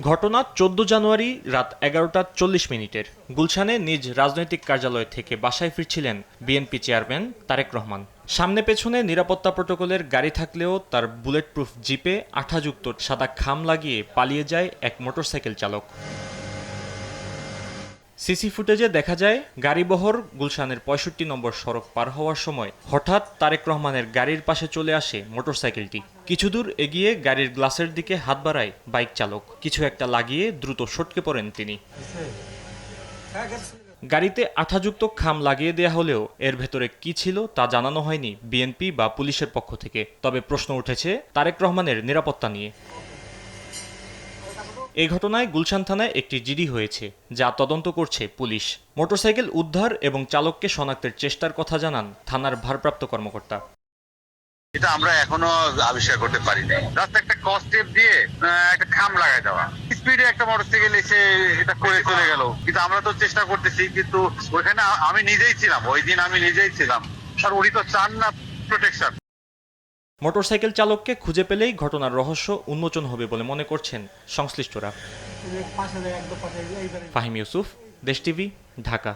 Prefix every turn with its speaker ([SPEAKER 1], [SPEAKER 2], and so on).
[SPEAKER 1] ঘটনা 14 জানুয়ারি রাত 11:40 গুলশানে নিজ রাজনৈতিক কার্যালয় থেকে বাসায় ফিরছিলেন বিএনপি চেয়ারম্যান তারেক রহমান। সামনে পেছনে নিরাপত্তা প্রটোকলের গাড়ি থাকলেও তার বুলেট প্রুফ জিপে আঠাযুক্ত সাদা খাম লাগিয়ে পালিয়ে যায় এক মোটরসাইকেল চালক। সিসি ফুটেজে দেখা যায় গাড়িবহর গুলশানের 65 নম্বর সড়ক পার হওয়ার সময় হঠাৎ তারেক রহমানের গাড়ির পাশে চলে আসে মোটরসাইকেলটি। কিছু দূর এগিয়ে গাড়ির গ্লাসের দিকে হাত বাড়ায় বাইক চালক। কিছু একটা লাগিয়ে দ্রুত সটকে পড়েন তিনি। গাড়িতে আঠাযুক্ত খাম লাগিয়ে দেয়া হলেও এর ভেতরে কি ছিল তা জানানো হয়নি বিএনপি বা পুলিশের পক্ষ থেকে। তবে প্রশ্ন উঠেছে তারেক রহমানের নিরাপত্তা নিয়ে। এই ঘটনায় গুলশান থানায় একটি জিডি হয়েছে, যা তদন্ত করছে পুলিশ। মোটরসাইকেল উদ্ধার এবং চালককে শনাক্তের চেষ্টার কথা জানান থানার ভারপ্রাপ্ত কর্মকর্তা।
[SPEAKER 2] এটা আমরা এখনো আবিষ্কার করতে পারি নাই। রাস্তা একটা কস্টেপ দিয়ে একটা খাম লাগাই দেওয়া, স্পিডে একটা মোটরসাইকেল এসে এটা করে চলে গেল। কিন্তু আমরা তো চেষ্টা করতেছি, কিন্তু ওইখানে আমি নিজেই ছিলাম, ওই দিন আমি নিজেই ছিলাম। আর উনি তো চান না প্রোটেকশন।
[SPEAKER 1] মোটরসাইকেল চালককে খুঁজে পেলেই ঘটনার রহস্য উন্মোচন হবে বলে মনে করছেন সংশ্লিষ্টরা। ফাহিম ইউসুফ, দেশ টিভি, ঢাকা।